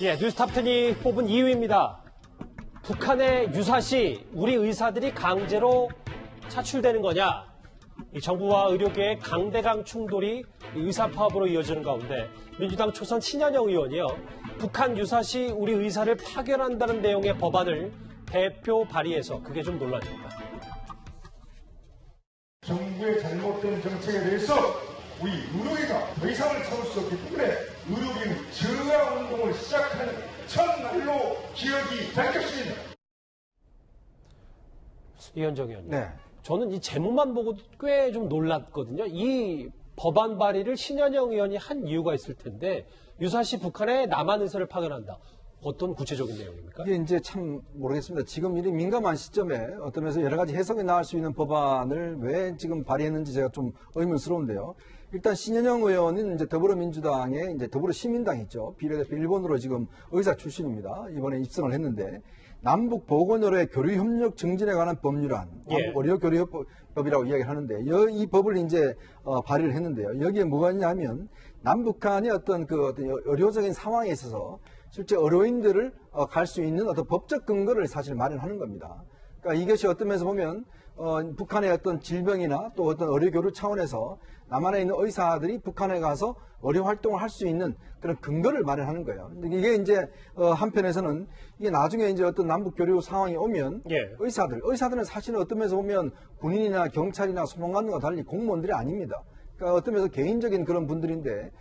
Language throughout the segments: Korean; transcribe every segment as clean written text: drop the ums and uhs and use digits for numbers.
예, 뉴스탑10이 뽑은 2위입니다. 북한의 유사시 우리 의사들이 강제로 차출되는 거냐? 이 정부와 의료계의 강대강 충돌이 의사 파업으로 이어지는 가운데 민주당 초선 신현영 의원이요. 북한 유사시 우리 의사를 파견한다는 내용의 법안을 대표 발의해서 그게 좀 논란입니다. 정부의 잘못된 정책에 대해서 우리 의료계가 더 이상을 참을 수 없기 때문에 의료계의 저하 운동을 시작하는 첫날로 기억이 될 것입니다. 이현정 의원님. 네. 저는 이 제목만 보고 꽤 좀 놀랐거든요. 이 법안 발의를 신현영 의원이 한 이유가 있을 텐데 유사시 북한에 남한 의사를 파견한다. 어떤 구체적인 내용입니까? 이게 이제 참 모르겠습니다. 지금 이 민감한 시점에 어떤 면에서 여러 가지 해석이 나올 수 있는 법안을 왜 지금 발의했는지 제가 좀 의문스러운데요. 일단 신현영 의원은 이제 더불어민주당의 이제 더불어시민당이죠. 비례대표 1번으로 지금 의사 출신입니다. 이번에 입성을 했는데 남북 보건의료의 교류협력 증진에 관한 법률안, 남북 의료교류협법이라고 이야기를 하는데 이 법을 이제 발의를 했는데요. 여기에 뭐가 있냐면 남북한의 어떤 의료적인 상황에 있어서 실제 의료인들을 갈 수 있는 어떤 법적 근거를 사실 마련하는 겁니다. 그러니까 이것이 어떤 면에서 보면 북한의 어떤 질병이나 또 어떤 의료교류 차원에서 남한에 있는 의사들이 북한에 가서 의료 활동을 할 수 있는 그런 근거를 마련하는 거예요. 근데 이게 이제 한편에서는 이게 나중에 이제 어떤 남북 교류 상황이 오면 의사들은 사실은 어떤 면에서 보면 군인이나 경찰이나 소방관과 달리 공무원들이 아닙니다. 그러니까 어떤 면에서 개인적인 그런 분들인데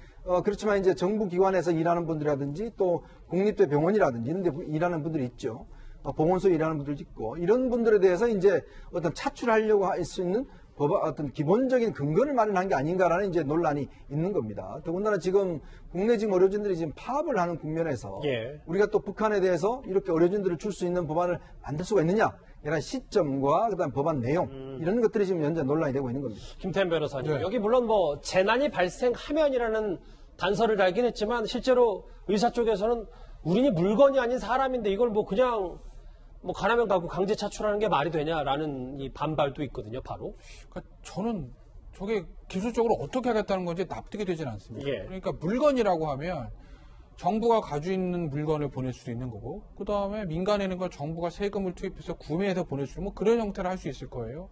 그렇지만 이제 정부 기관에서 일하는 분들이라든지 또 국립대 병원이라든지 이런 데 일하는 분들이 있죠. 보건소에 일하는 분들도 있고 이런 분들에 대해서 이제 어떤 차출하려고 할 수 있는 어떤 기본적인 근거를 마련한 게 아닌가라는 이제 논란이 있는 겁니다. 더군다나 지금 국내 지금 의료진들이 지금 파업을 하는 국면에서 우리가 또 북한에 대해서 이렇게 의료진들을 줄 수 있는 법안을 만들 수가 있느냐? 이런 시점과 그다음 법안 내용 이런 것들이 지금 현재 논란이 되고 있는 겁니다. 김태현 변호사님, 여기 물론 뭐 재난이 발생하면이라는 단서를 달긴 했지만 실제로 의사 쪽에서는 우리는 물건이 아닌 사람인데 이걸 뭐 그냥 뭐 가라면 가고 강제 차출하는 게 말이 되냐라는 이 반발도 있거든요, 바로. 그러니까 저는 저게 기술적으로 어떻게 하겠다는 건지 납득이 되진 않습니다. 그러니까 물건이라고 하면 정부가 가지고 있는 물건을 보낼 수도 있는 거고, 그 다음에 민간에 있는 걸 정부가 세금을 투입해서 구매해서 보낼 수 있는 뭐 그런 형태를 할 수 있을 거예요.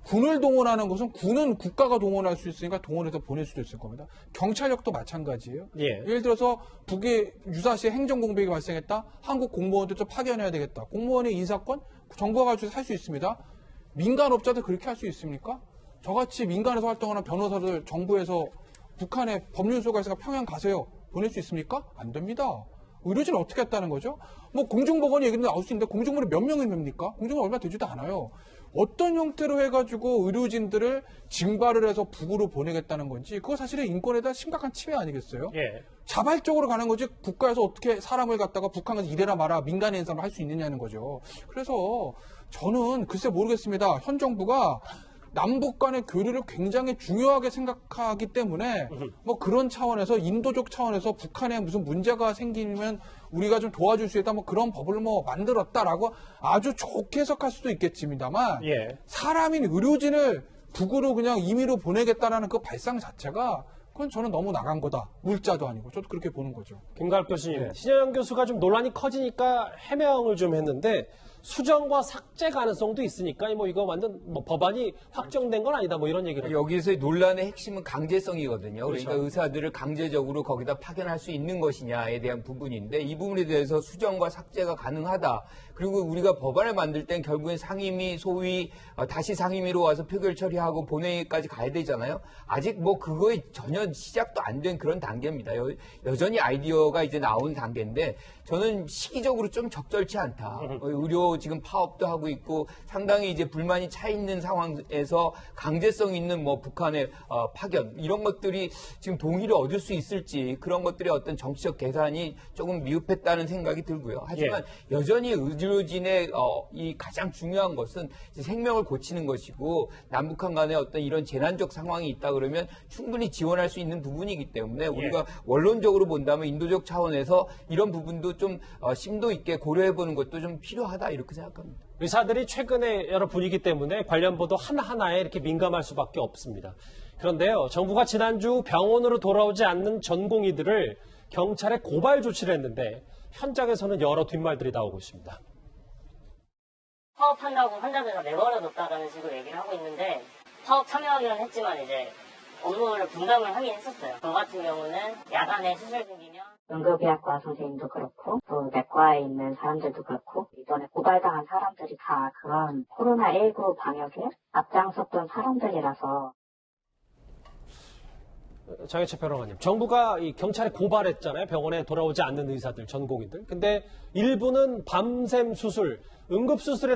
군을 동원하는 것은 군은 국가가 동원할 수 있으니까 동원해서 보낼 수도 있을 겁니다. 경찰력도 마찬가지예요. 예를 들어서 북에 유사시에 행정공백이 발생했다. 한국 공무원들 좀 파견해야 되겠다. 공무원의 인사권 정부가 가지고 할 수 있습니다. 민간업자들 그렇게 할 수 있습니까? 저같이 민간에서 활동하는 변호사들 정부에서 북한에 법률소가 있으니까 평양 가세요. 보낼 수 있습니까? 안 됩니다. 의료진은 어떻게 했다는 거죠? 뭐 공중보건이 얘기는 나올 수 있는데 공중보건이 몇 명이 됩니까? 공중보건 얼마 되지도 않아요. 어떤 형태로 해가지고 의료진들을 징발을 해서 북으로 보내겠다는 건지 그거 사실은 인권에 대한 심각한 침해 아니겠어요? 자발적으로 가는 거지 국가에서 어떻게 사람을 갖다가 북한에서 이래라 마라 민간의 인사를 할 수 있느냐는 거죠. 그래서 저는 글쎄 모르겠습니다. 현 정부가 남북 간의 교류를 굉장히 중요하게 생각하기 때문에 뭐 그런 차원에서 인도적 차원에서 북한에 무슨 문제가 생기면 우리가 좀 도와줄 수 있다 뭐 그런 법을 뭐 만들었다라고 아주 좋게 해석할 수도 있겠습니다만 사람인 의료진을 북으로 그냥 임의로 보내겠다라는 그 발상 자체가 그건 저는 너무 나간 거다. 물자도 아니고 저도 그렇게 보는 거죠. 김가엽 교수님, 신현영 교수가 좀 논란이 커지니까 해명을 좀 했는데 수정과 삭제 가능성도 있으니까 뭐 이거 완전 뭐 법안이 확정된 건 아니다 뭐 이런 얘기를 여기서 논란의 핵심은 강제성이거든요. 그러니까 의사들을 강제적으로 거기다 파견할 수 있는 것이냐에 대한 부분인데 이 부분에 대해서 수정과 삭제가 가능하다. 그리고 우리가 법안을 만들 땐 결국엔 상임위, 소위 다시 상임위로 와서 표결 처리하고 본회의까지 가야 되잖아요. 아직 뭐 그거에 전혀 시작도 안 된 그런 단계입니다. 여전히 아이디어가 이제 나온 단계인데 저는 시기적으로 좀 적절치 않다. 의료 지금 파업도 하고 있고 상당히 이제 불만이 차 있는 상황에서 강제성 있는 뭐 북한의 파견 이런 것들이 지금 동의를 얻을 수 있을지 그런 것들의 어떤 정치적 계산이 조금 미흡했다는 생각이 들고요. 하지만 여전히 의료진의 이 가장 중요한 것은 생명을 고치는 것이고 남북한 간에 어떤 이런 재난적 상황이 있다 그러면 충분히 지원할 수 있는 부분이기 때문에 우리가 원론적으로 본다면 인도적 차원에서 이런 부분도 좀 심도 있게 고려해보는 것도 좀 필요하다 이렇게 생각합니다. 의사들이 최근에 여러 분위기 때문에 관련 보도 하나하나에 이렇게 민감할 수밖에 없습니다. 그런데요, 정부가 지난주 병원으로 돌아오지 않는 전공의들을 경찰에 고발 조치를 했는데 현장에서는 여러 뒷말들이 나오고 있습니다. 파업한다고 환자들을 내버려뒀다라는 식으로 얘기를 하고 있는데 파업 참여하기는 했지만 이제 업무를 분담을 하긴 했었어요. 저 같은 경우는 야간에 수술 중이면 응급의학과 선생님도 그렇고 또 내과에 있는 사람들도 그렇고 이번에 고발당한 사람들이 다 그런 코로나19 방역에 앞장섰던 사람들이라서. 장혜철 평론가님, 정부가 이 경찰에 고발했잖아요. 병원에 돌아오지 않는 의사들, 전공의들. 근데 일부는 밤샘 수술, 응급수술에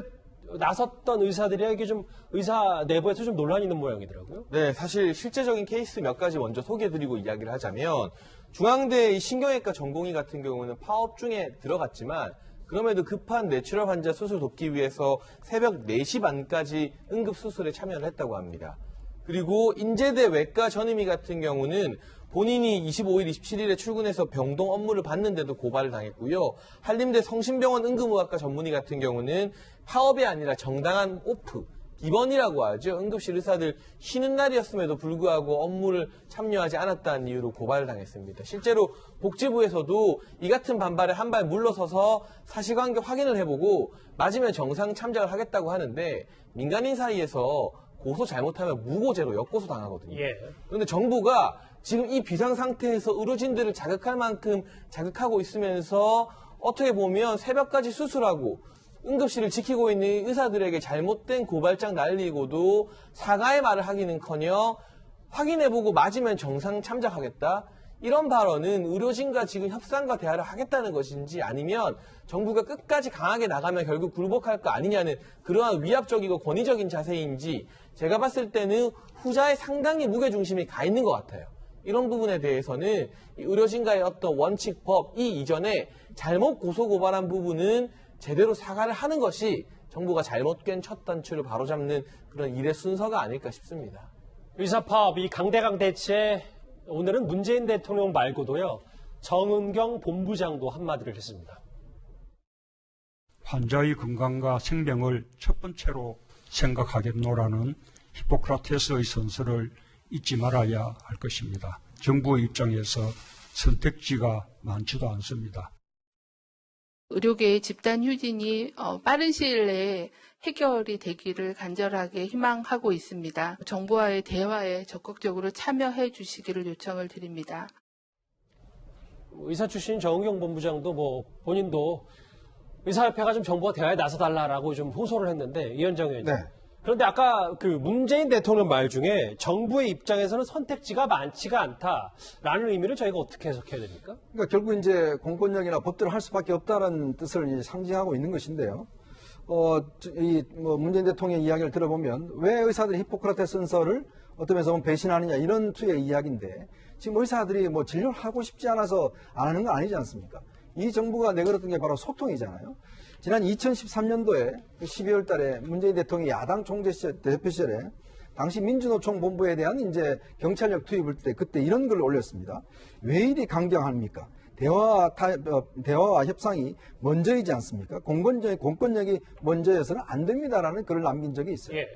나섰던 의사들이 이게 좀 의사 내부에서 좀 논란이 있는 모양이더라고요. 네, 사실 실제적인 케이스 몇 가지 먼저 소개해드리고 이야기를 하자면 중앙대 신경외과 전공의 같은 경우는 파업 중에 들어갔지만 그럼에도 급한 뇌출혈 환자 수술 돕기 위해서 새벽 4시 반까지 응급수술에 참여를 했다고 합니다. 그리고 인제대 외과 전임의 같은 경우는 본인이 25일, 27일에 출근해서 병동 업무를 받는데도 고발을 당했고요. 한림대 성심병원 응급의학과 전문의 같은 경우는 파업이 아니라 정당한 오프, 기번이라고 하죠. 응급실 의사들 쉬는 날이었음에도 불구하고 업무를 참여하지 않았다는 이유로 고발을 당했습니다. 실제로 복지부에서도 이 같은 반발에 한 발 물러서서 사실관계 확인을 해보고 맞으면 정상 참작을 하겠다고 하는데 민간인 사이에서 고소 잘못하면 무고죄로 역고소 당하거든요. 예. 그런데 정부가 지금 이 비상 상태에서 의료진들을 자극할 만큼 자극하고 있으면서 어떻게 보면 새벽까지 수술하고 응급실을 지키고 있는 의사들에게 잘못된 고발장 날리고도 사과의 말을 하기는커녕 확인해보고 맞으면 정상 참작하겠다. 이런 발언은 의료진과 지금 협상과 대화를 하겠다는 것인지 아니면 정부가 끝까지 강하게 나가면 결국 굴복할 거 아니냐는 그러한 위압적이고 권위적인 자세인지 제가 봤을 때는 후자에 상당히 무게중심이 가 있는 것 같아요. 이런 부분에 대해서는 의료진과의 어떤 원칙, 법, 이 이전에 잘못 고소고발한 부분은 제대로 사과를 하는 것이 정부가 잘못된 첫 단추를 바로잡는 그런 일의 순서가 아닐까 싶습니다. 의사파업, 이 강대강 대체, 오늘은 문재인 대통령 말고도요, 정은경 본부장도 한마디를 했습니다. 환자의 건강과 생명을 첫 번째로 생각하겠노라는 히포크라테스의 선서를 잊지 말아야 할 것입니다. 정부의 입장에서 선택지가 많지도 않습니다. 의료계의 집단 휴진이 빠른 시일 내에 해결이 되기를 간절하게 희망하고 있습니다. 정부와의 대화에 적극적으로 참여해 주시기를 요청을 드립니다. 의사 출신 정은경 본부장도 본인도 의사협회가 좀 정부와 대화에 나서달라라고 좀 호소를 했는데, 이현정 의원님. 네. 그런데 아까 그 문재인 대통령 말 중에 정부의 입장에서는 선택지가 많지가 않다라는 의미를 저희가 어떻게 해석해야 됩니까? 그러니까 결국 이제 공권력이나 법대로 할 수밖에 없다라는 뜻을 이제 상징하고 있는 것인데요. 문재인 대통령의 이야기를 들어보면 왜 의사들이 히포크라테스 선서를 어떤 면에서 보면 배신하느냐 이런 투의 이야기인데, 지금 의사들이 진료를 하고 싶지 않아서 안 하는 건 아니지 않습니까? 이 정부가 내걸었던 게 바로 소통이잖아요. 지난 2013년도에 12월 달에 문재인 대통령이 야당 총재 시절, 대표 시절에 당시 민주노총 본부에 대한 이제 경찰력 투입을 때 그때 이런 글을 올렸습니다. 왜 이리 강경합니까? 대화와 협상이 먼저이지 않습니까? 공권력이 먼저여서는 안 됩니다라는 글을 남긴 적이 있어요. 예.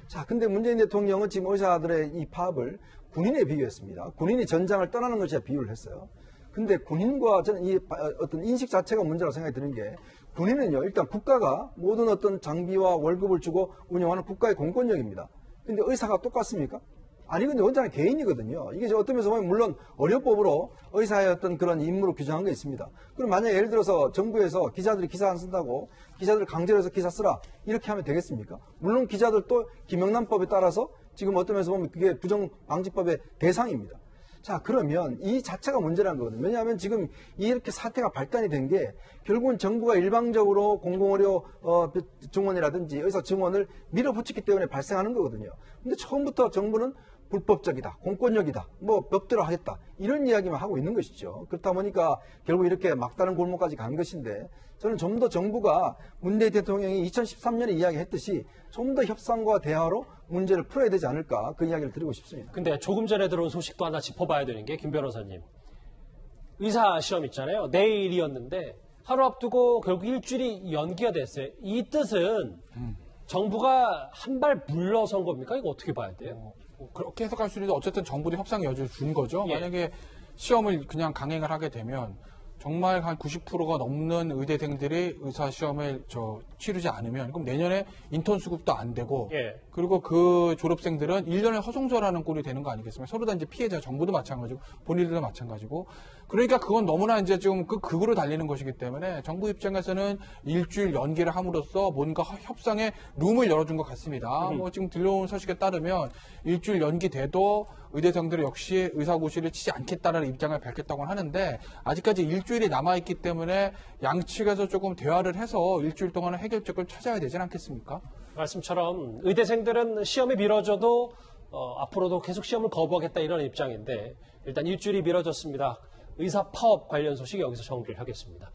자, 근데 문재인 대통령은 지금 의사들의 이 파업을 군인에 비유했습니다. 군인이 전장을 떠나는 것에 비유를 했어요. 근데 군인과 저는 이 어떤 인식 자체가 문제라고 생각이 드는 게, 군인은요, 일단 국가가 모든 어떤 장비와 월급을 주고 운영하는 국가의 공권력입니다. 근데 의사가 똑같습니까? 아니거든요. 원자는 개인이거든요. 이게 어떤 면에서 보면 물론 의료법으로 의사의 어떤 그런 임무를 규정한 게 있습니다. 그럼 만약에 예를 들어서 정부에서 기자들이 기사 안 쓴다고 기자들 강제로 해서 기사 쓰라 이렇게 하면 되겠습니까? 물론 기자들도 김영란법에 따라서 지금 어떤 면에서 보면 그게 부정방지법의 대상입니다. 자, 그러면 이 자체가 문제라는 거거든요. 왜냐하면 지금 이렇게 사태가 발단이 된 게 결국은 정부가 일방적으로 공공의료 증원이라든지 의사 증원을 밀어붙였기 때문에 발생하는 거거든요. 근데 처음부터 정부는 불법적이다, 공권력이다, 법대로 하겠다 이런 이야기만 하고 있는 것이죠. 그렇다 보니까 결국 이렇게 막다른 골목까지 간 것인데, 저는 좀 더 정부가 문재인 대통령이 2013년에 이야기했듯이 좀 더 협상과 대화로 문제를 풀어야 되지 않을까, 그 이야기를 드리고 싶습니다. 근데 조금 전에 들어온 소식도 하나 짚어봐야 되는 게, 김 변호사님, 의사 시험 있잖아요. 내일이었는데 하루 앞두고 결국 일주일이 연기가 됐어요. 이 뜻은 정부가 한 발 물러선 겁니까? 이거 어떻게 봐야 돼요? 그렇게 해석할 수 있는데 어쨌든 정부도 협상 여지를 준 거죠. 예. 만약에 시험을 그냥 강행을 하게 되면 정말 한 90%가 넘는 의대생들이 의사 시험을 치르지 않으면 그럼 내년에 인턴 수급도 안 되고 예. 그리고 그 졸업생들은 1년을 허송세월하는 꼴이 되는 거 아니겠습니까? 서로 다 이제 피해자, 정부도 마찬가지고 본인들도 마찬가지고 그러니까 그건 너무나 이제 지금 그 극으로 달리는 것이기 때문에 정부 입장에서는 일주일 연기를 함으로써 뭔가 협상의 룸을 열어준 것 같습니다. 뭐 지금 들려온 소식에 따르면 일주일 연기돼도 의대생들은 역시 의사고시를 치지 않겠다는 입장을 밝혔다고 하는데 아직까지 일주일이 남아있기 때문에 양측에서 조금 대화를 해서 일주일 동안은 해결책을 찾아야 되지 않겠습니까? 말씀처럼 의대생들은 시험이 미뤄져도 앞으로도 계속 시험을 거부하겠다 이런 입장인데 일단 일주일이 미뤄졌습니다. 의사 파업 관련 소식 여기서 정리를 하겠습니다.